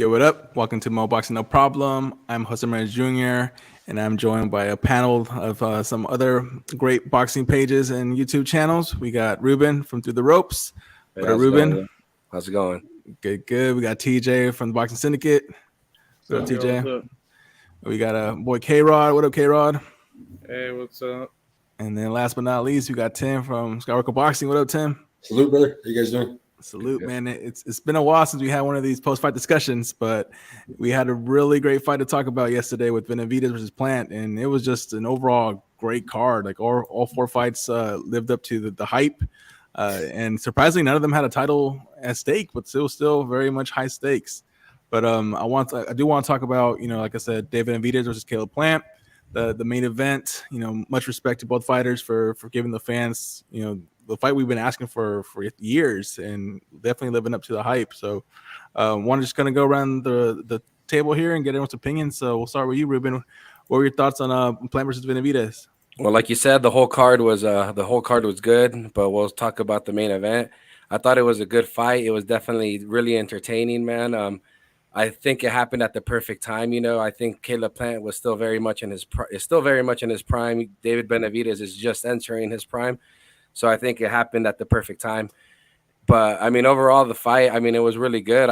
Yo, what up? Welcome to Mo Boxing No Problem. I'm Jose Ramirez Jr., and I'm joined by a panel of some other great boxing pages and YouTube channels. We got Ruben from Through the Ropes. Hey, What up, how's it going? Ruben? Yeah. How's it going? Good, good. We got TJ from the Boxing Syndicate. What up, So, yo, TJ? what's up? We got boy K Rod. What up, K Rod? Hey, what's up? And then last but not least, we got Tim from Skywalker Boxing. What up, Tim? Salute, brother. How you guys doing? Salute, Good. man. It's been a while since we had one of these post-fight discussions, but we had a really great fight to talk about yesterday with Benavidez versus Plant, and it was just an overall great card. Like all four fights lived up to the hype, and surprisingly, none of them had a title at stake, but still very much high stakes. But I do want to talk about, like I said, David Benavidez versus Caleb Plant, the main event. Much respect to both fighters for giving the fans, the fight we've been asking for years, and definitely living up to the hype. So, want to just kind of go around the table here and get everyone's opinions. So we'll start with you, Ruben. What were your thoughts on Plant versus Benavidez? Well, like you said, the whole card was good, but we'll talk about the main event. I thought it was a good fight. It was definitely really entertaining, man. I think it happened at the perfect time. I think Caleb Plant was still very much in is still very much in his prime. David Benavidez is just entering his prime, so I think it happened at the perfect time. But I mean, overall, the fight, I mean, it was really good.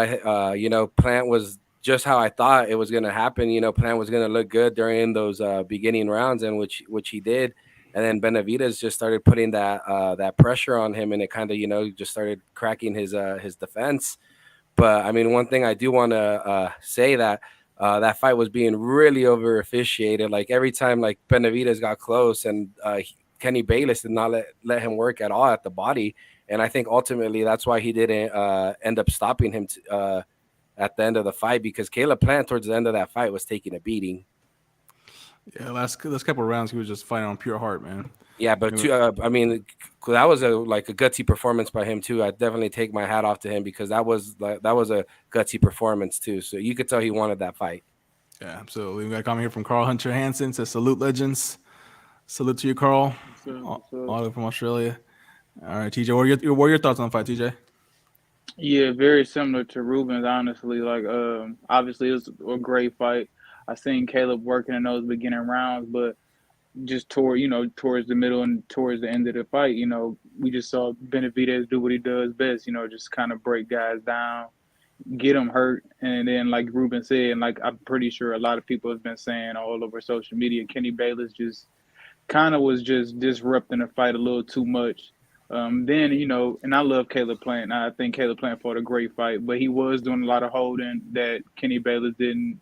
Plant was just how I thought it was going to happen. Plant was going to look good during those beginning rounds, and which he did. And then Benavidez just started putting that pressure on him, and it kind of just started cracking his defense. But I mean, one thing I do want to say that fight was being really over officiated. Like every time like Benavidez got close, and Kenny Bayless did not let him work at all at the body. And I think ultimately that's why he didn't end up stopping him at the end of the fight, because Caleb Plant towards the end of that fight was taking a beating. Yeah, last couple of rounds he was just fighting on pure heart, man. Yeah, but I mean, that was a gutsy performance by him too. I definitely take my hat off to him, because that was a gutsy performance too. So you could tell he wanted that fight. Yeah, absolutely. We got a comment here from Carl Hunter Hansen. Says salute legends. Salute to you, Carl. All the way from Australia. All right, TJ, what are your thoughts on the fight, TJ? Yeah, very similar to Ruben's, honestly. Like, obviously, it was a great fight. I seen Caleb working in those beginning rounds, but just towards the middle and towards the end of the fight, we just saw Benavidez do what he does best, just kind of break guys down, get them hurt. And then, like Ruben said, and like I'm pretty sure a lot of people have been saying all over social media, Kenny Bayless just kind of was just disrupting the fight a little too much. Then, and I love Caleb Plant. I think Caleb Plant fought a great fight, but he was doing a lot of holding that Kenny Bayless didn't,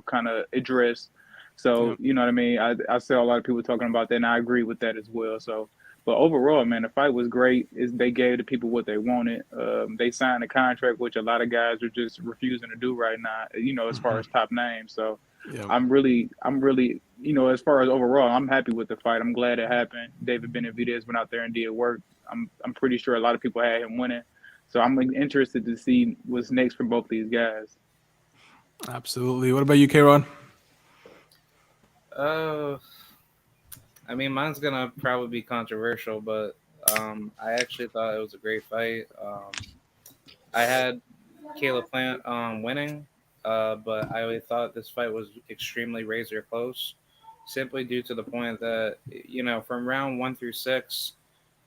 kind of address. So, you know what I mean? I saw a lot of people talking about that, and I agree with that as well. So, but overall, man, the fight was great. They gave the people what they wanted. They signed a contract, which a lot of guys are just refusing to do right now, as far as top names. So, yeah. I'm really, as far as overall, I'm happy with the fight. I'm glad it happened. David Benavidez went out there and did work. I'm pretty sure a lot of people had him winning. So I'm interested to see what's next for both these guys. Absolutely. What about you, K-Rod? I mean, mine's gonna probably be controversial, but I actually thought it was a great fight. I had Caleb Plant winning, but I thought this fight was extremely razor close, simply due to the point that from round 1 through 6,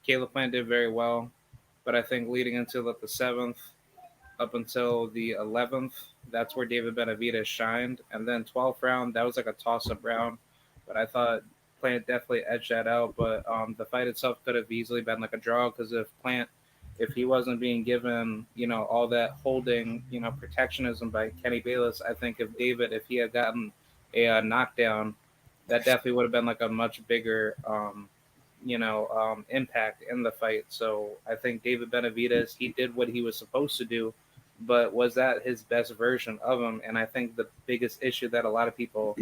Caleb Plant did very well, but I think leading into the 7th up until the 11th, that's where David Benavidez shined, and then 12th round, that was like a toss-up round, but I thought Plant definitely edged that out. But the fight itself could have easily been like a draw, because if he wasn't being given, all that holding, protectionism by Kenny Bayless, I think if he had gotten a knockdown, that definitely would have been like a much bigger, impact in the fight. So I think David Benavidez, he did what he was supposed to do, but was that his best version of him? And I think the biggest issue that a lot of people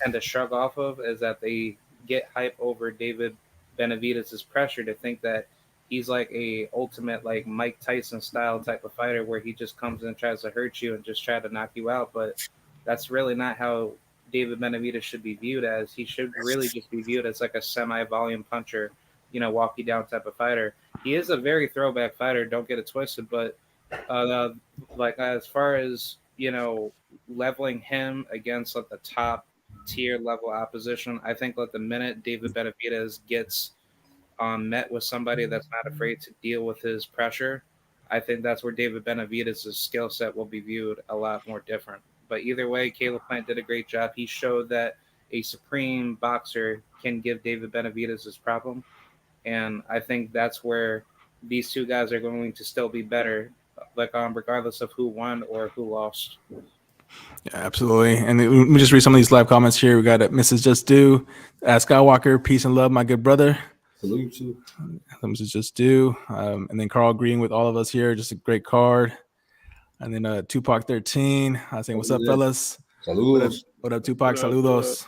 tend to shrug off of is that they get hype over David Benavidez's pressure to think that he's like a ultimate like Mike Tyson style type of fighter, where he just comes and tries to hurt you and just try to knock you out. But that's really not how David Benavidez should be viewed as. He should really just be viewed as like a semi-volume puncher, walk you down type of fighter. He is a very throwback fighter, don't get it twisted, but like as far as leveling him against like the top tier level opposition. I think like the minute David Benavidez gets met with somebody that's not afraid to deal with his pressure, I think that's where David Benavidez' skill set will be viewed a lot more different. But either way, Caleb Plant did a great job. He showed that a supreme boxer can give David Benavidez his problem. And I think that's where these two guys are going to still be better, like regardless of who won or who lost. Yeah, absolutely. And let me just read some of these live comments here. We got Mrs. Just Do, Skywalker, peace and love, my good brother. Salute you. Mrs. Just Do. And then Carl agreeing with all of us here. Just a great card. And then Tupac 13. I was saying, what's up, fellas? Saludos. What up, Tupac? What up, Saludos.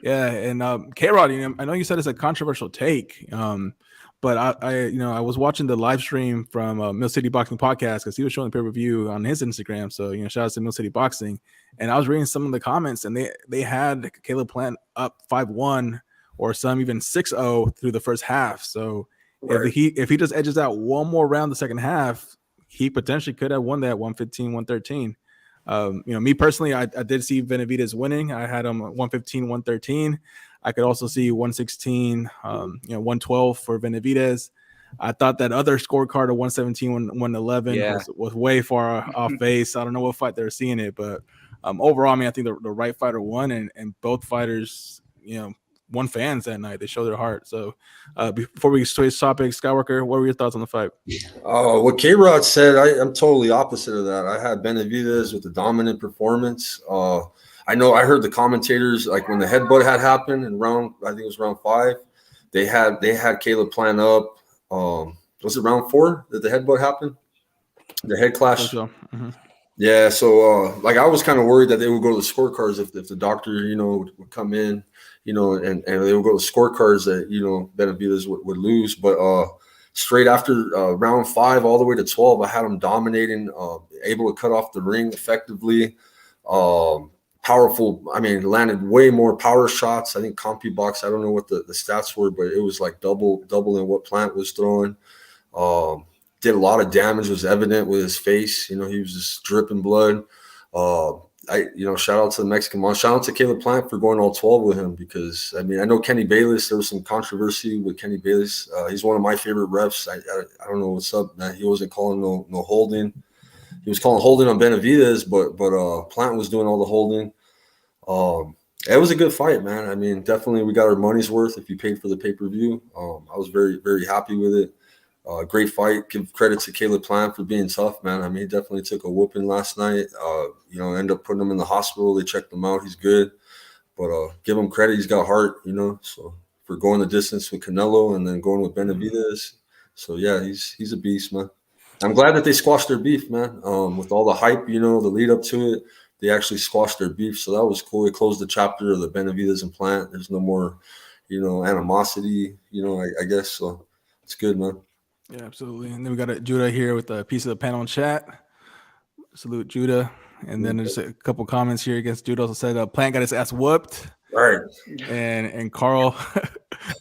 Yeah, and K-Rod, I know you said it's a controversial take, but I was watching the live stream from Mill City Boxing Podcast because he was showing the pay-per-view on his Instagram. So shout out to Mill City Boxing, and I was reading some of the comments, and they had Caleb Plant up 5-1 or some even 6-0 through the first half. So Right. if he just edges out one more round the second half, he potentially could have won that 115, 113. Me personally, I did see Benavidez winning. I had him 115, 113. I could also see 116, 112 for Benavidez. I thought that other scorecard of 117, 111 was way far off base. I don't know what fight they're seeing it, but overall, I think the right fighter won, and both fighters, won fans that night. They showed their heart. So before we switch topics, Skywalker, what were your thoughts on the fight? What K-Rod said, I'm totally opposite of that. I had Benavidez with a dominant performance. I heard the commentators, like when the headbutt had happened in I think it was round 5, they had Caleb Plant up. Was it round 4 that the headbutt happened? The head clash. So, mm-hmm. Yeah, so I was kind of worried that they would go to the scorecards if the doctor, would come in, and they would go to scorecards that, Benavidez would lose. But straight after round 5 all the way to 12, I had him dominating, able to cut off the ring effectively. Powerful. Landed way more power shots. I think CompuBox, I don't know what the stats were, but it was like double in what Plant was throwing. Did a lot of damage, was evident with his face. He was just dripping blood. Shout out to the Mexican Monster. Shout out to Caleb Plant for going all 12 with him because, I know Kenny Bayless, there was some controversy with Kenny Bayless. He's one of my favorite refs. I don't know what's up, man. He wasn't calling no holding. He was calling holding on Benavidez, but Plant was doing all the holding. It was a good fight, man. Definitely we got our money's worth if you paid for the pay-per-view. I was very, very happy with it. Great fight. Give credit to Caleb Plant for being tough, man. He definitely took a whooping last night. Ended up putting him in the hospital. They checked him out. He's good. But give him credit. He's got heart, so for going the distance with Canelo and then going with Benavidez. So, yeah, he's a beast, man. I'm glad that they squashed their beef, man. With all the hype, the lead up to it, they actually squashed their beef. So that was cool. It closed the chapter of the Benavidez and Plant. There's no more, animosity, I guess. So it's good, man. Yeah, absolutely. And then we got Judah here with a piece of the panel chat. Salute Judah. And then there's a couple comments here against Judah. Also said Plant got his ass whooped. Right. And Carl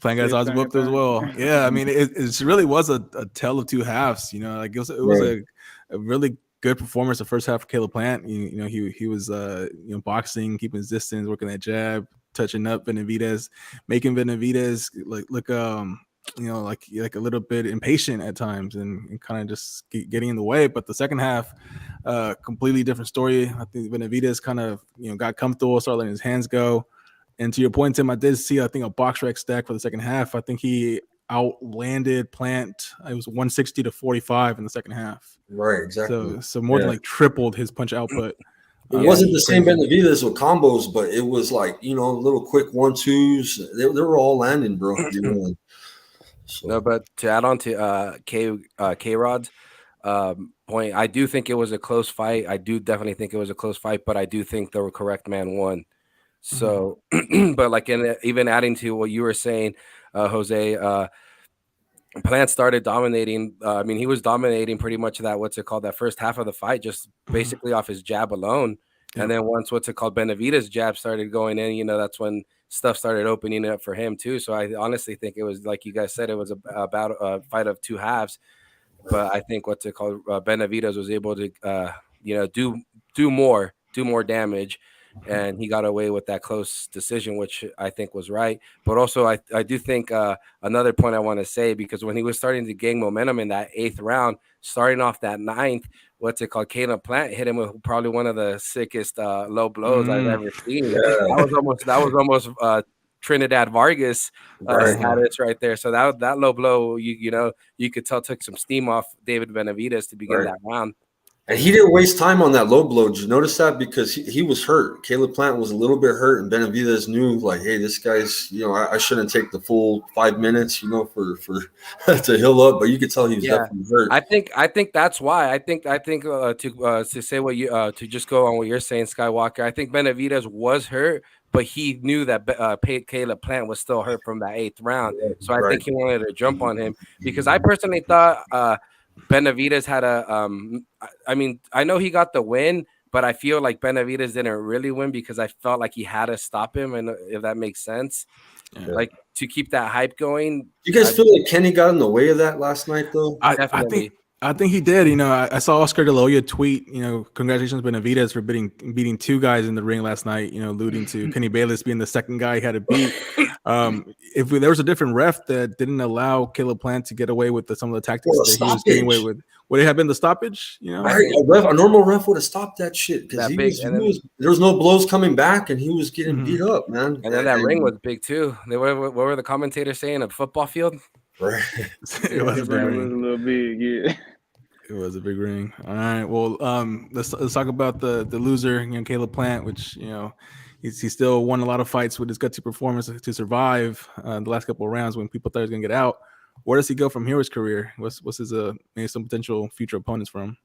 Plant got his ass whooped as well. Yeah, it really was a tale of two halves. It was a really good performance the first half for Caleb Plant. He was boxing, keeping his distance, working that jab, touching up Benavidez, making Benavidez look like a little bit impatient at times and kind of just getting in the way. But the second half, completely different story. I think Benavidez kind of got comfortable, started letting his hands go. And to your point, Tim, I did see, I think, a box rec stack for the second half. I think he outlanded Plant. It was 160 to 45 in the second half. Right, exactly. So more than tripled his punch output. It wasn't the same Benavidez with combos, but it was little quick 1-2s. They were all landing, bro. So. No, but to add on to K-Rod's point, I do think it was a close fight. I do definitely think it was a close fight, but I do think the correct man won. So, but even adding to what you were saying, Jose, Plant started dominating. He was dominating pretty much that first half of the fight, just basically off his jab alone. Yeah. And then once Benavidez's jab started going in, that's when stuff started opening up for him too. So I honestly think it was, like you guys said, it was about a fight of two halves. But I think Benavidez was able to do more damage. And he got away with that close decision, which I think was right. But also, I do think another point I want to say, because when he was starting to gain momentum in that 8th round, starting off that 9th, Caleb Plant hit him with probably one of the sickest low blows I've ever seen. Yeah. That was almost Trinidad Vargas Right. status right there. So that low blow, you could tell took some steam off David Benavidez to begin that round. And he didn't waste time on that low blow. Did you notice that? Because he was hurt. Caleb Plant was a little bit hurt, and Benavidez knew, like, hey, this guy's, I shouldn't take the full 5 minutes, for to heal up. But you could tell he was definitely hurt. I think that's why. I think to say what you to just go on what you're saying, Skywalker. I think Benavidez was hurt, but he knew that Caleb Plant was still hurt from that 8th round. So I think he wanted to jump on him, because I personally thought Benavidez had I know he got the win, but I feel like Benavidez didn't really win, because I felt like he had to stop him, and if that makes sense, like to keep that hype going. You guys feel like Kenny got in the way of that last night, though? I think he did. I saw Oscar De La Hoya tweet, congratulations Benavidez for beating 2 guys in the ring last night, alluding to Kenny Bayless being the second guy he had to beat. If there was a different ref that didn't allow Caleb Plant to get away with some of the tactics that he was getting away with, would it have been the stoppage? A normal ref would have stopped that shit, because there was no blows coming back, and he was getting beat up, man. And then that ring was big too. What were the commentators saying? A football field? Right. It was a big ring. It was a little big, yeah. It was a big ring. All right. Well, let's talk about the loser, Caleb Plant, which he still won a lot of fights with his gutsy performance to survive the last couple of rounds when people thought he was gonna get out. Where does he go from here with his career? What's his maybe some potential future opponents for him?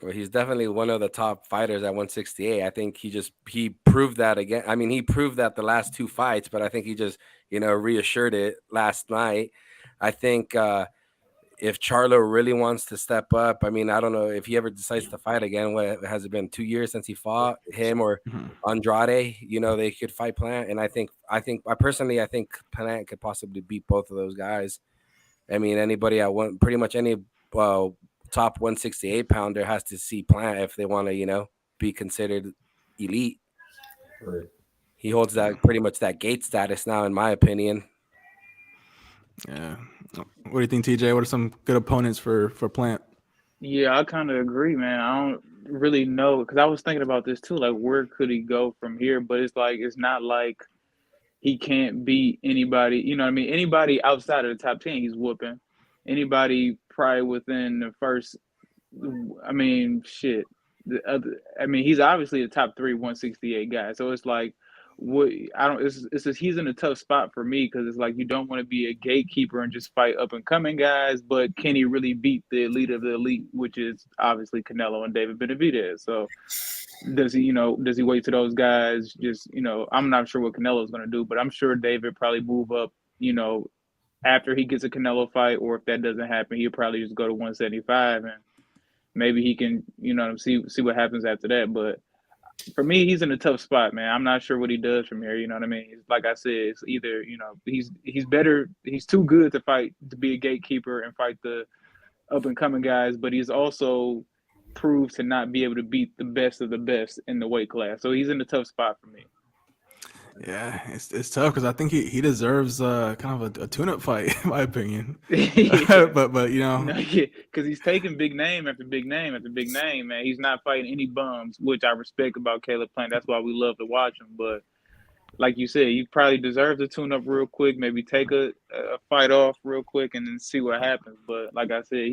Well, he's definitely one of the top fighters at 168. I think he proved that again. I mean, he proved that the last 2 fights, but I think he just reassured it last night. I think if Charlo really wants to step up, I mean, I don't know if he ever decides to fight again. What has it been, 2 years since he fought him or Andrade? They could fight Plant, and I think personally, I think Plant could possibly beat both of those guys. I mean, anybody at pretty much any top 168 pounder has to see Plant if they want to, be considered elite. Right. He holds that pretty much that gate status now, in my opinion. Yeah. What do you think, TJ? What are some good opponents for Plant? Yeah, I kind of agree, man. I don't really know, because I was thinking about this too. Like, where could he go from here? But it's not like he can't beat anybody. You know what I mean? Anybody outside of the top 10, he's whooping. Anybody probably within the first. I mean, shit. He's obviously a top 3 168 guy. So it's like, it's just, he's in a tough spot for me, because it's like you don't want to be a gatekeeper and just fight up and coming guys, but can he really beat the elite of the elite, which is obviously Canelo and David Benavidez? So does he wait to those guys? Just, I'm not sure what Canelo's going to do, but I'm sure David probably move up, after he gets a Canelo fight, or if that doesn't happen, he'll probably just go to 175 and maybe he can, see what happens after that. But for me, he's in a tough spot, man. I'm not sure what he does from here. You know what I mean? Like I said, it's either, he's better. He's too good to be a gatekeeper and fight the up and coming guys, but he's also proved to not be able to beat the best of the best in the weight class. So he's in a tough spot for me. Yeah, it's tough, because I think he deserves kind of a tune-up fight, in my opinion. but because he's taking big name after big name after big name, man. He's not fighting any bums, which I respect about Caleb Plant. That's why we love to watch him. But like you said, you probably deserve to tune up real quick, maybe take a fight off real quick, and then see what happens. But like I said,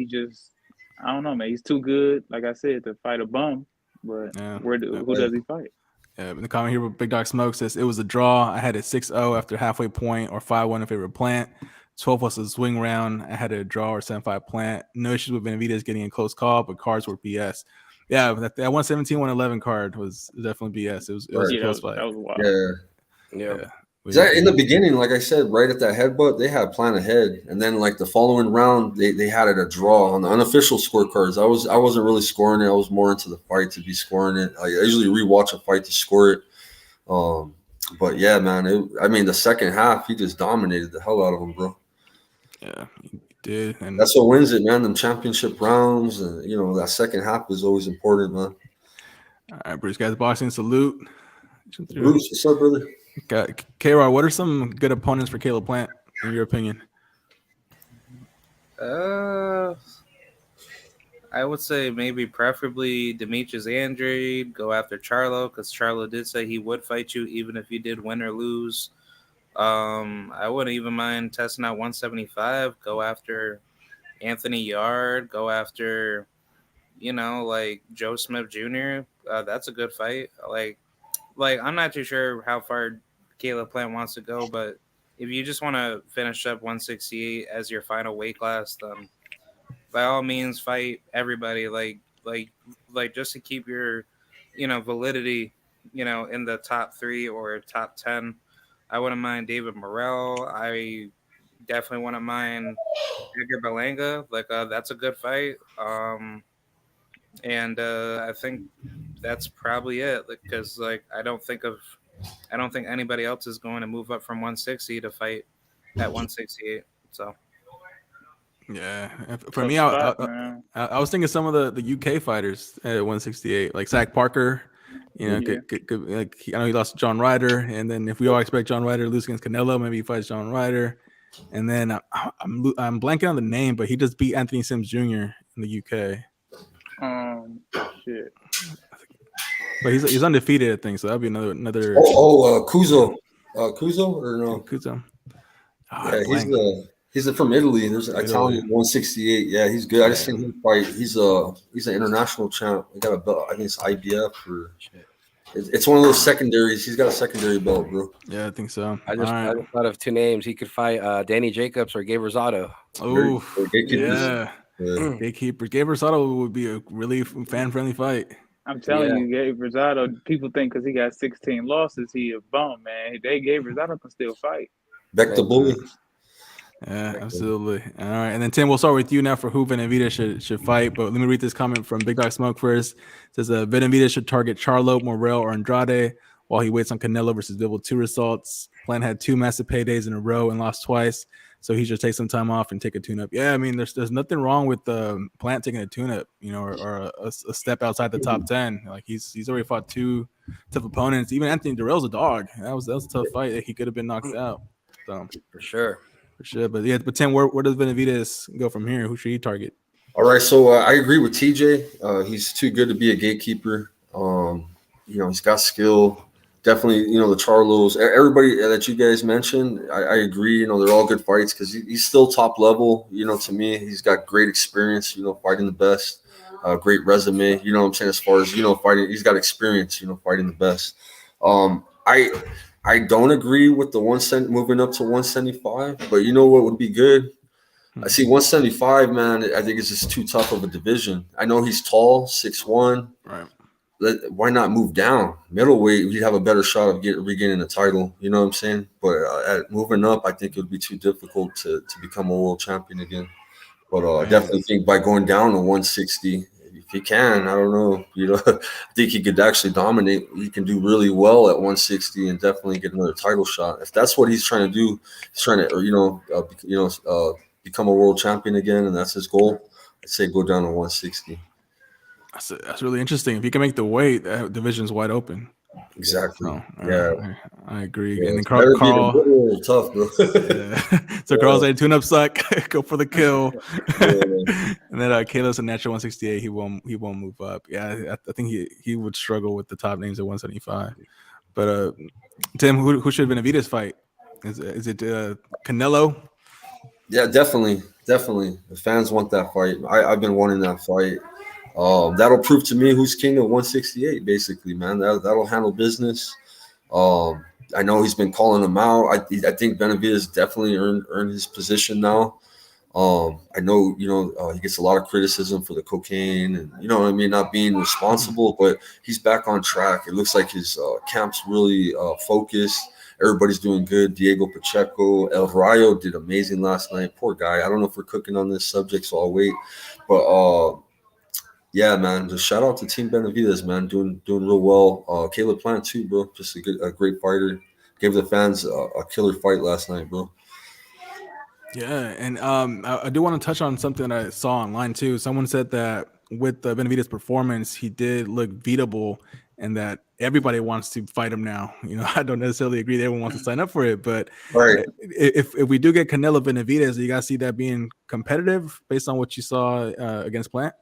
I don't know, man. He's too good, like I said, to fight a bum. But who does he fight? In the comment here with Big Dog Smoke says, it was a draw. I had it 6-0 after halfway point, or 5-1 in favor of Plant. 12 was a swing round. I had a draw or 7-5 Plant. No issues with Benavidez getting a close call, but cards were BS. Yeah, that 117, 111 card was definitely BS. It was a close fight. That was wild. Yeah. In the beginning, like I said, right at that headbutt, they had Plant ahead, and then like the following round, they had it a draw on the unofficial scorecards. I wasn't really scoring it. I was more into the fight to be scoring it. I usually rewatch a fight to score it. But yeah, man, the second half, he just dominated the hell out of him, bro. Yeah, he did, and that's what wins it, man. Them championship rounds, and that second half is always important, man. All right, Bruce, guys, boxing salute. Bruce, what's up, brother? Got K-Rod, what are some good opponents for Caleb Plant, in your opinion? I would say maybe preferably Demetrius Andrade, go after Charlo, because Charlo did say he would fight you even if you did win or lose. I wouldn't even mind testing out 175, go after Anthony Yard, go after, like Joe Smith Jr. That's a good fight. Like I'm not too sure how far Caleb Plant wants to go, but if you just want to finish up 168 as your final weight class, then by all means fight everybody. Like just to keep your, validity, in the top 3 or top 10. I wouldn't mind David Morrell. I definitely wouldn't mind Edgar Berlanga. That's a good fight. And I think that's probably it. Because I don't think anybody else is going to move up from 160 to fight at 168. So. Yeah, for Tough me, spot, man. I was thinking some of the UK fighters at 168, like Zach Parker. Yeah. Could like I know he lost to John Ryder, and then if we all expect John Ryder to lose against Canelo, maybe he fights John Ryder. And then I'm blanking on the name, but he just beat Anthony Sims Jr. in the UK. Shit. But he's undefeated, I think. So that'd be another. Kuzo, Kuzo or no? Kuzo. Yeah, he's from Italy. There's an Italian 168. Yeah, he's good. I just seen him fight. He's an international champ. He got a belt. I think it's IBF or. It's one of those secondaries. He's got a secondary belt, bro. Yeah, I think so. I just thought of 2 names. He could fight Danny Jacobs or Gabe Rosado. Oh, yeah. Gatekeepers. Gabe Rosado would be a really fan-friendly fight. I'm telling you, Gabe Rosado, people think because he got 16 losses, he a bum, man. Gabe Rosado can still fight. Back to bully. Yeah, absolutely. All right, and then Tim, we'll start with you now for who Benavidez should fight. But let me read this comment from Big Dog Smoke first. It says Benavidez should target Charlo, Morrell, or Andrade while he waits on Canelo versus Bivol 2 results. Plant had 2 massive paydays in a row and lost twice, so he should take some time off and take a tune-up. Yeah, I mean, there's nothing wrong with Plant taking a tune-up, or a step outside the top 10. Like he's already fought 2 tough opponents. Even Anthony Durrell's a dog. That was a tough fight. He could have been knocked out. So for sure. But Tim, where does Benavidez go from here? Who should he target? All right, so I agree with TJ. He's too good to be a gatekeeper. He's got skill. Definitely, the Charlos, everybody that you guys mentioned, I agree. They're all good fights because he's still top level. To me, he's got great experience. Fighting the best, great resume. You know what I'm saying? As far as fighting, he's got experience. Fighting the best. I don't agree with the moving up to 175, but you know what would be good? I see 175, man. I think it's just too tough of a division. I know he's tall, 6'1". Right. Why not move down? Middleweight, we'd have a better shot of regaining the title. You know what I'm saying? But at moving up, I think it would be too difficult to become a world champion again. But I definitely think by going down to 160, if he can, I don't know. I think he could actually dominate. He can do really well at 160 and definitely get another title shot. If that's what he's trying to do, he's trying to, become a world champion again, and that's his goal. I'd say go down to 160. That's really interesting. If you can make the weight, that division's wide open. Exactly. So, I agree. Yeah, and then Carl tough, bro. So Carl's a tune-up suck. Go for the kill. And then Caleb's a natural 168. He won't move up. Yeah, I think he would struggle with the top names at 175. But Tim, who should Benavidez fight? Is it Canelo? Yeah, definitely. The fans want that fight. I've been wanting that fight. That'll prove to me who's king of 168, basically, man. That'll handle business. I know he's been calling him out. I think Benavidez definitely earned his position now. I know, he gets a lot of criticism for the cocaine and, not being responsible, but he's back on track. It looks like his camp's really focused. Everybody's doing good. Diego Pacheco, El Rayo did amazing last night. Poor guy. I don't know if we're cooking on this subject, so I'll wait. But yeah, man, just shout out to Team Benavidez, man, doing real well. Caleb Plant too, bro. Just a great fighter. Gave the fans a killer fight last night, bro. Yeah, and I do want to touch on something I saw online too. Someone said that with Benavidez' performance, he did look beatable and that everybody wants to fight him now. I don't necessarily agree that everyone wants to sign up for it, but Right. if we do get Canelo Benavidez, do you guys see that being competitive based on what you saw against Plant?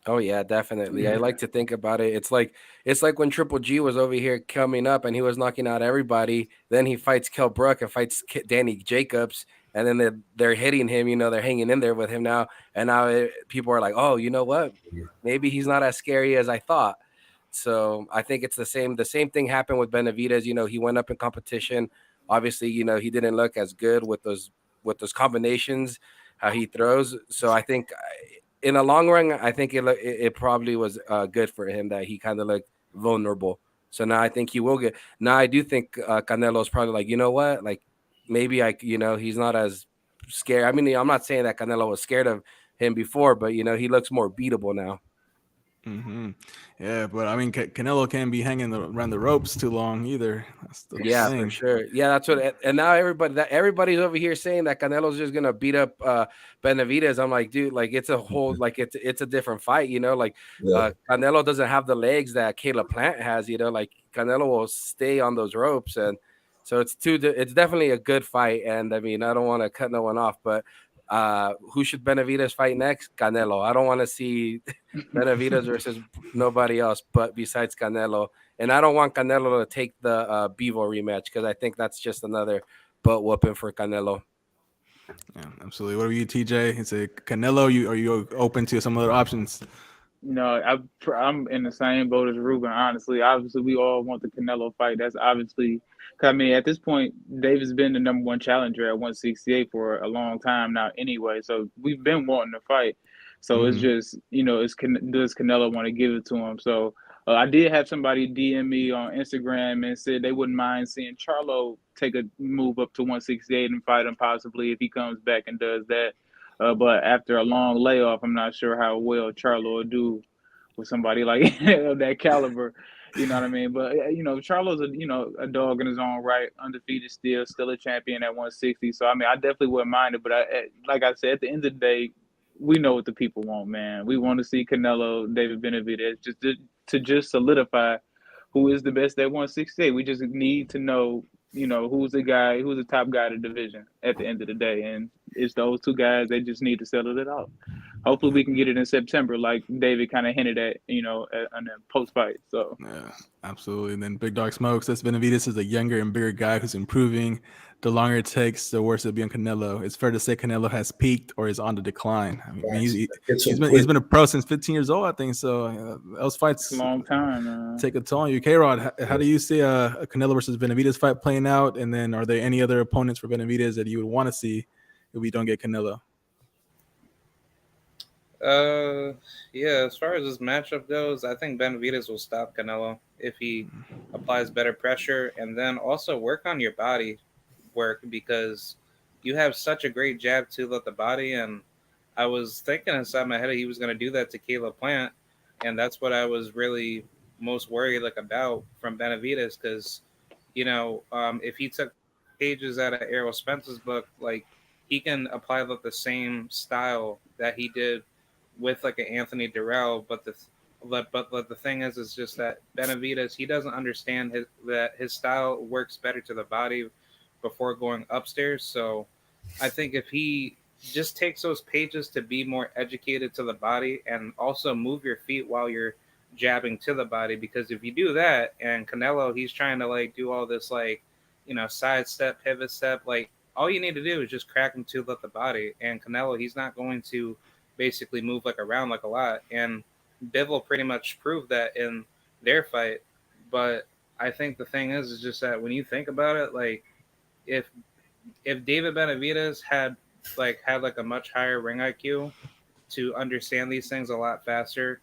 Oh yeah, definitely. I like to think about it. It's like when Triple G was over here coming up and he was knocking out everybody. Then he fights Kell Brook and fights Danny Jacobs, and then they're hitting him. They're hanging in there with him now. And now people are like, oh, you know what? Maybe he's not as scary as I thought. So I think it's the same. The same thing happened with Benavidez. He went up in competition. Obviously, he didn't look as good with those combinations, how he throws. So I think in the long run, I think it probably was good for him that he kind of looked vulnerable. So now I think he will get. Now I do think Canelo's probably like, you know what, like maybe he's not as scared. I mean, I'm not saying that Canelo was scared of him before, but he looks more beatable now. Mm-hmm. Yeah, but I mean, Canelo can't be hanging around the ropes too long either. That's the Yeah, thing. for sure. Yeah, that's what. And now everybody's over here saying that Canelo's just gonna beat up Benavidez. I'm like, dude, like it's a whole it's a different fight. Like Yeah. Canelo doesn't have the legs that Caleb Plant has. Like Canelo will stay on those ropes, and so it's definitely a good fight. And I mean, I don't want to cut no one off, but who should Benavidez fight next? Canelo. I don't want to see Benavidez versus nobody else, but besides Canelo. And I don't want Canelo to take the Bevo rematch because I think that's just another butt whooping for Canelo. Yeah, absolutely. What are you, TJ? It's a Canelo. Are you open to some other options? I'm in the same boat as Ruben. Honestly, obviously, we all want the Canelo fight. That's obviously, 'cause I mean, at this point, David's been the number one challenger at 168 for a long time now. Anyway, so we've been wanting to fight. So it's just, does Canelo want to give it to him? So I did have somebody DM me on Instagram and said they wouldn't mind seeing Charlo take a move up to 168 and fight him possibly if he comes back and does that. But after a long layoff, I'm not sure how well Charlo will do with somebody like of that caliber. You know what I mean? But Charlo's a dog in his own right, undefeated still a champion at 160. So I mean, I definitely wouldn't mind it. But like I said, at the end of the day, we know what the people want, man. We want to see Canelo, David Benavidez, to just solidify who is the best at 168. We just need to know, who's the top guy of the division at the end of the day. And it's those two guys. They just need to settle it out. Hopefully we can get it in September, like David kind of hinted at, on the post fight. So yeah, absolutely. And then Big Dog Smokes. That's Benavidez is a younger and bigger guy who's improving. The longer it takes, the worse it'll be on Canelo. It's fair to say Canelo has peaked or is on the decline. I mean, he's been a pro since 15 years old, I think. So those fights, a long time. Take a toll on you. K-Rod, how do you see a Canelo versus Benavidez fight playing out? And then are there any other opponents for Benavidez that you would want to see if we don't get Canelo? Yeah, as far as this matchup goes, I think Benavidez will stop Canelo if he applies better pressure and then also work on your body work because you have such a great jab tool at the body. And I was thinking inside my head he was going to do that to Caleb Plant, and that's what I was really most worried about from Benavidez because if he took pages out of Errol Spence's book, like he can apply the same style that he did with an Anthony Durrell, but the thing is just that Benavidez, he doesn't understand that his style works better to the body before going upstairs. So I think if he just takes those pages to be more educated to the body and also move your feet while you're jabbing to the body, because if you do that and Canelo, he's trying to do all this side step, pivot step, all you need to do is just crack him to the body. And Canelo, he's not going to basically move around a lot. And Bivol pretty much proved that in their fight. But I think the thing is just that when you think about it, if David Benavidez had a much higher ring IQ to understand these things a lot faster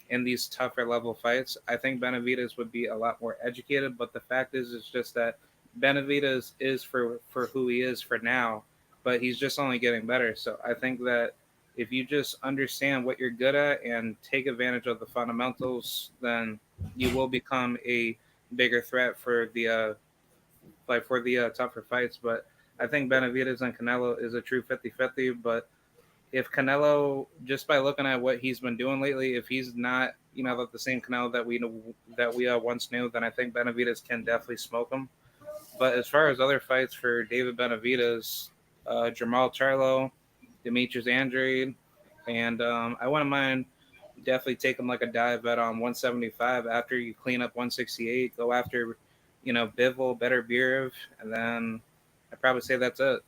in these tougher level fights, I think Benavidez would be a lot more educated. But the fact is, it's just that Benavidez is for who he is for now, but he's just only getting better. So I think that if you just understand what you're good at and take advantage of the fundamentals, then you will become a bigger threat for the tougher fights. But I think Benavidez and Canelo is a true 50-50. But if Canelo, just by looking at what he's been doing lately, if he's not, like the same Canelo that we once knew, then I think Benavidez can definitely smoke him. But as far as other fights for David Benavidez, Jamal Charlo, Demetrius Andrade, and I wouldn't mind definitely taking like a dive bet on 175 after you clean up 168. Go after, Bivol, Better Beer, and then I'd probably say that's it.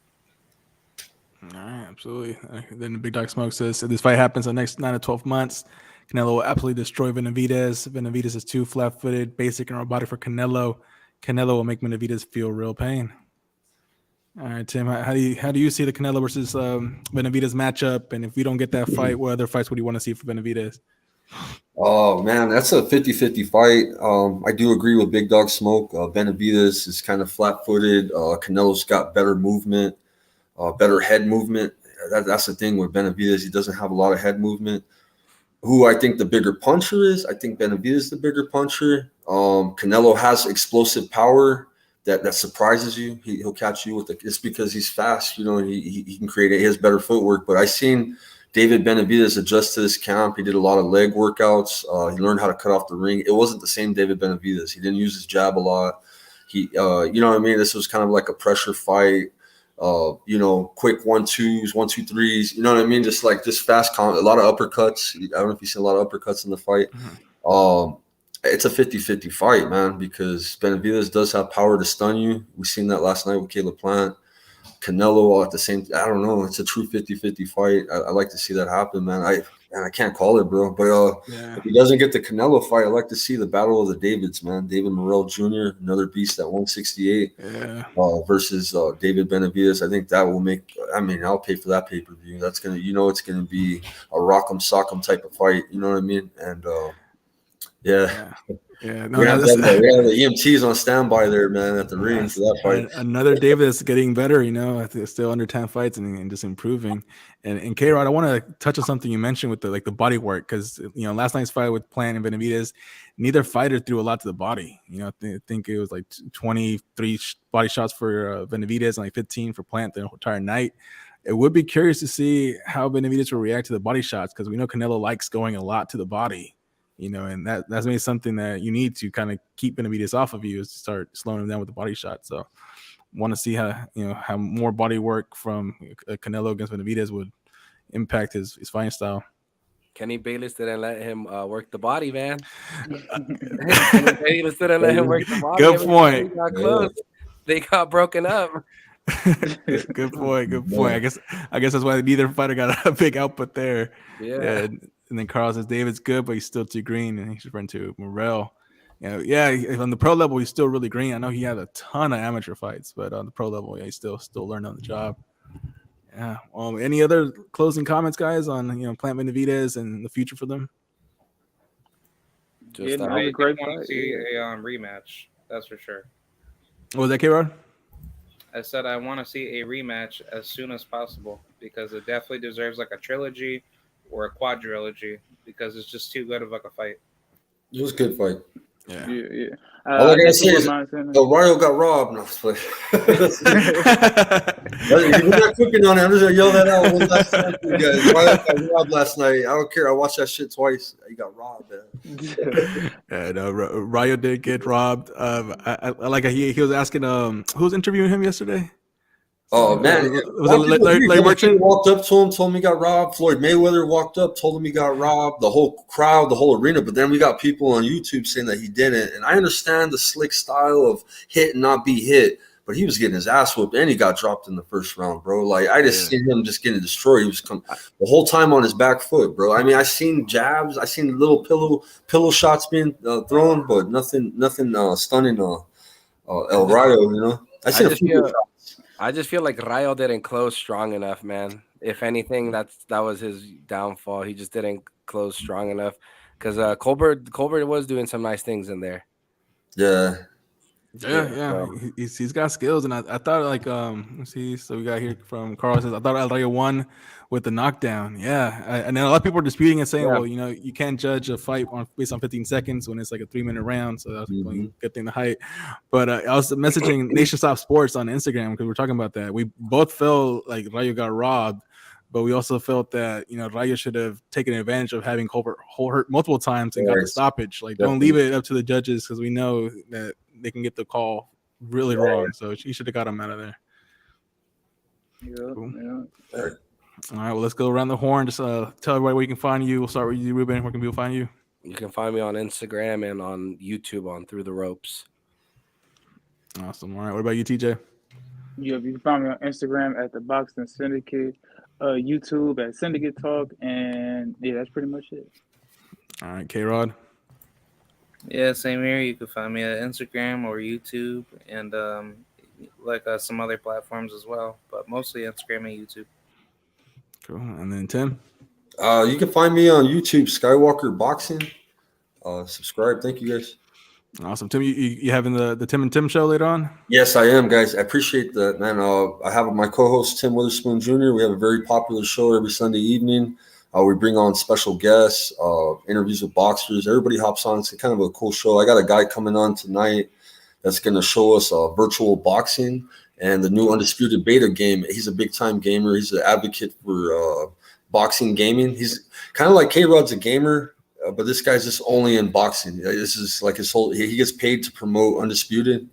All right, absolutely. Then the Big Dog Smoke says if this fight happens in the next 9 to 12 months, Canelo will absolutely destroy Benavidez. Benavidez is too flat-footed, basic, and robotic for Canelo. Canelo will make Benavidez feel real pain. All right, Tim, how do you see the Canelo versus Benavidez matchup? And if we don't get that fight, what other fights would you want to see for Benavidez? Oh, man, that's a 50-50 fight. I do agree with Big Dog Smoke. Benavidez is kind of flat-footed. Canelo's got better movement. Better head movement. That's the thing with Benavidez. He doesn't have a lot of head movement. Who I think the bigger puncher is, I think Benavidez is the bigger puncher. Canelo has explosive power that surprises you. He'll catch you with it. It's because he's fast. He can create it. He has better footwork. But I seen David Benavidez adjust to this camp. He did a lot of leg workouts. He learned how to cut off the ring. It wasn't the same David Benavidez. He didn't use his jab a lot. He, you know what I mean? This was kind of like a pressure fight. Quick 1-2s, 1-2-3s, you know what I mean? Just fast, a lot of uppercuts. I don't know if you've seen a lot of uppercuts in the fight. Mm-hmm. It's a 50-50 fight, man, because Benavidez does have power to stun you. We seen that last night with Caleb Plant. Canelo at the same, I don't know. It's a true 50-50 fight. I like to see that happen, man. I can't call it, bro. But if he doesn't get the Canelo fight, I like to see the battle of the Davids, man. David Morrell Jr., another beast at 168, versus David Benavidez. I think that will make. I mean, I'll pay for that pay-per-view. That's gonna, it's gonna be a rock'em sock'em type of fight. You know what I mean? And yeah. No, we have the EMTs on standby there, man, at the ring for that fight. Another David that's getting better, still under 10 fights and just improving. And K-Rod, I want to touch on something you mentioned with the body work, because last night's fight with Plant and Benavidez, neither fighter threw a lot to the body. I think it was like 23 body shots for Benavidez and like 15 for Plant the entire night. It would be curious to see how Benavidez will react to the body shots, because we know Canelo likes going a lot to the body. And that's maybe something that you need to kind of keep Benavidez off of you, is to start slowing him down with the body shot. So want to see how more body work from Canelo against Benavidez would impact his fighting style. Kenny Bayless didn't let him work the body, man. Kenny Bayless didn't let him work the body. Good point. Got close. They got broken up. Good point. I guess that's why neither fighter got a big output there. Yeah. And then Carl says David's good, but he's still too green, and he should run to Morrell. On the pro level, he's still really green. I know he had a ton of amateur fights, but on the pro level, he's still learning on the job. Yeah. Any other closing comments, guys, on Plant Benavidez and the future for them? Just a great fight. To see a rematch. That's for sure. What was that, K-Rod? I said I want to see a rematch as soon as possible, because it definitely deserves like a trilogy or a quadrilogy, because it's just too good of like a fight. It was a good fight. Yeah. All I gotta say is Ryo got robbed. No, you're not cooking on it. I'm just gonna yell that out one last time for you guys. Ryo got robbed last night. I don't care. I watched that shit twice. He got robbed, man. Ryo did get robbed. I like he was asking who was interviewing him yesterday? Oh, man. Was it Larry Merchant? Walked up to him, told him he got robbed. Floyd Mayweather walked up, told him he got robbed. The whole crowd, the whole arena. But then we got people on YouTube saying that he didn't. And I understand the slick style of hit and not be hit. But he was getting his ass whooped, and he got dropped in the first round, bro. Like, I just seen him just getting destroyed. He was the whole time on his back foot, bro. I mean, I seen jabs. I seen little pillow shots being thrown, but nothing stunning El Rayo, I seen a few shots. I just feel like Rayo didn't close strong enough, man. If anything, that was his downfall. He just didn't close strong enough, because Colbert was doing some nice things in there. Yeah. He's got skills, and I thought let's see. So we got here from Carl says I thought El Rayo won with the knockdown. And then a lot of people are disputing and saying, well, you can't judge a fight based on 15 seconds when it's like a 3-minute round. So that's a good thing to height. But I was messaging Nation Stop Sports on Instagram because we're talking about that. We both felt like Rayo got robbed, but we also felt that Raya should have taken advantage of having Colbert hurt multiple times and got the stoppage. Like, don't leave it up to the judges because we know that they can get the call really wrong. So he should have got him out of there. Yeah, Cool. yeah. All right, well, let's go around the horn. Just tell everybody where you can find you. We'll start with you, Ruben. Where can people find you? You can find me on Instagram and on YouTube on Through the Ropes. Awesome. All right, what about you, TJ? Yeah, you can find me on Instagram at the Boxing Syndicate, YouTube at Syndicate Talk, and yeah, that's pretty much it. All right, K-Rod. Yeah, same here. You can find me at Instagram or YouTube, and some other platforms as well, but mostly Instagram and YouTube. Cool. And then Tim. You can find me on YouTube, Skywalker Boxing. Subscribe. Thank you, guys. Awesome. Tim, you having the Tim and Tim show later on? Yes, I am, guys. I appreciate that, man. I have my co-host, Tim Witherspoon Jr. We have a very popular show every Sunday evening. We bring on special guests, interviews with boxers. Everybody hops on. It's kind of a cool show. I got a guy coming on tonight that's going to show us virtual boxing and the new Undisputed Beta game. He's a big-time gamer. He's an advocate for boxing gaming. He's kind of like K-Rod's a gamer. But this guy's just only in boxing. This is like his whole. He gets paid to promote Undisputed,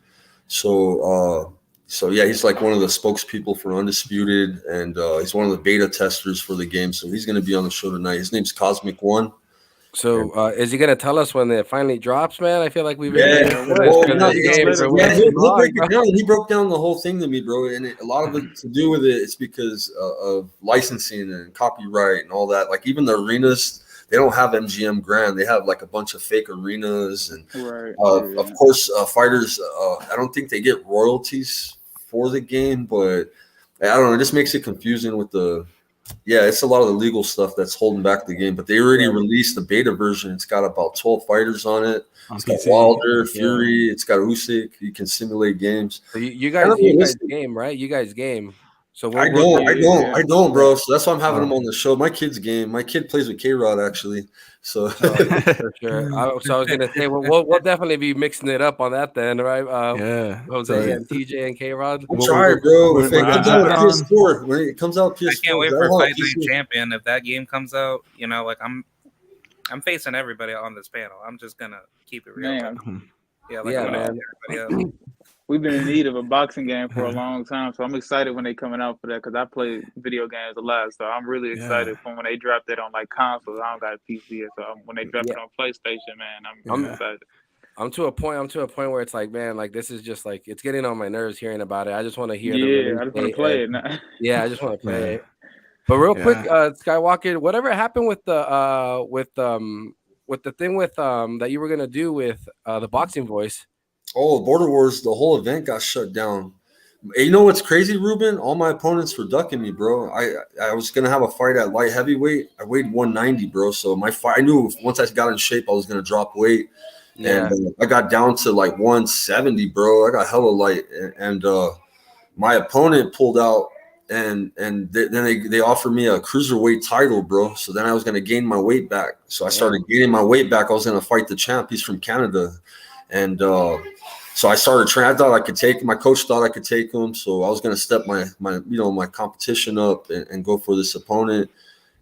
so yeah, he's like one of the spokespeople for Undisputed, and he's one of the beta testers for the game. So he's going to be on the show tonight. His name's Cosmic One. So is he going to tell us when it finally drops, man? I feel like we've been he'll break it down. He broke down the whole thing to me, bro, and a lot of it to do with it is because of licensing and copyright and all that. Like even the arenas. They don't have MGM Grand. They have like a bunch of fake arenas, and of course, fighters. I don't think they get royalties for the game, but I don't know. It just makes it confusing with the. Yeah, it's a lot of the legal stuff that's holding back the game. But they already released the beta version. It's got about 12 fighters on it. It's got Wilder, Fury. It's got Usyk. You can simulate games. So you guys game, right? You guys game. So I don't, bro. So that's why I'm having him on the show. My kid's game. My kid plays with K-Rod actually. So for sure. So I was gonna say we'll definitely be mixing it up on that then, right? Jose and TJ and K-Rod. We'll try, bro. When it comes out PS4, when it comes out PS4, I can't wait for Fight Night Champion. If that game comes out, I'm facing everybody on this panel. I'm just gonna keep it real. Man. Man. We've been in need of a boxing game for a long time, so I'm excited when they coming out for that because I play video games a lot. So I'm really excited for when they drop that on like consoles. I don't got a PC yet, so when they drop it on PlayStation, man, I'm excited. I'm to a point where it's like, man, like this is just like it's getting on my nerves hearing about it. I just want to hear. I just want to play it. Yeah, I just want to play it. But real quick, Skywalker, whatever happened with the thing with that you were gonna do with the boxing voice? Oh, Border Wars, the whole event got shut down. You know what's crazy, Ruben? All my opponents were ducking me, bro. I was going to have a fight at light heavyweight. I weighed 190, bro. So my fight, I knew once I got in shape, I was going to drop weight. Yeah. And I got down to like 170, bro. I got hella light. And my opponent pulled out, and then they offered me a cruiserweight title, bro. So then I was going to gain my weight back. So I started gaining my weight back. I was going to fight the champ. He's from Canada. And so I started training. I thought I could take him. My coach thought I could take him. So I was going to step my competition up and go for this opponent.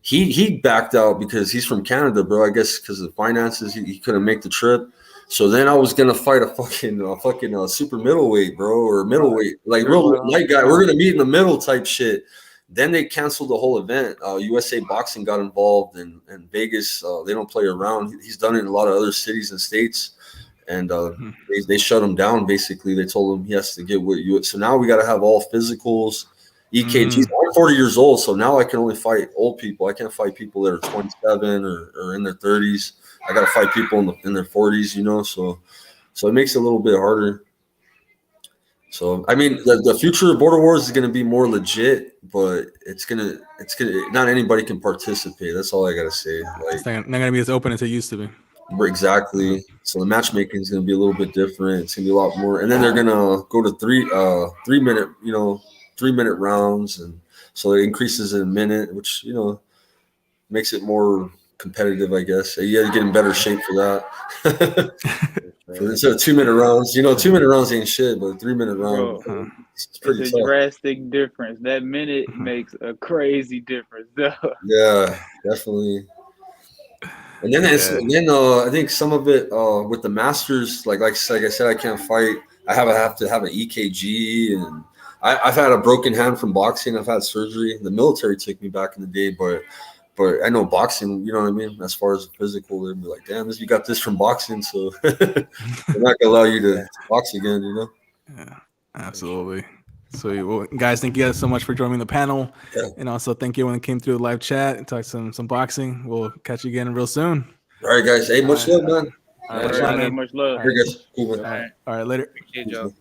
He backed out because he's from Canada, bro. I guess because of the finances, he couldn't make the trip. So then I was going to fight a fucking super middleweight, bro, or middleweight, like real light guy. We're going to meet in the middle type shit. Then they canceled the whole event. USA Boxing got involved in Vegas. They don't play around. He's done it in a lot of other cities and states. And they shut him down, basically. They told him he has to get with you. So now we got to have all physicals, EKGs. I'm 40 years old, so now I can only fight old people. I can't fight people that are 27 or in their 30s. I got to fight people in their 40s, So it makes it a little bit harder. So, I mean, the future of Border Wars is going to be more legit, but it's gonna not anybody can participate. That's all I got to say. Like, it's not going to be as open as it used to be. Exactly. So the matchmaking is going to be a little bit different. It's going to be a lot more. And then they're going to go to 3 minute rounds. And so it increases in a minute, which, makes it more competitive, I guess. You got to get in better shape for that. Instead of 2 minute rounds, 2 minute rounds ain't shit, but 3 minute round. It's pretty It's a tough. drastic difference. That minute makes a crazy difference. Yeah, definitely. And then I think some of it with the masters, like I said, I can't fight. I have to have an EKG, and I've had a broken hand from boxing. I've had surgery. The military took me back in the day, but I know boxing. You know what I mean? As far as the physical, they'd be like, "Damn, you got this from boxing," so they're not gonna allow you to box again. You know? Yeah, absolutely. So, well, guys, thank you guys so much for joining the panel, Yeah. and also thank you when came through the live chat and talk some boxing. We'll catch you again real soon. All right, guys. Hey, much love, man. All Much right, love, man. much love. Here, guys. Cool, man. All right, later. Appreciate y'all.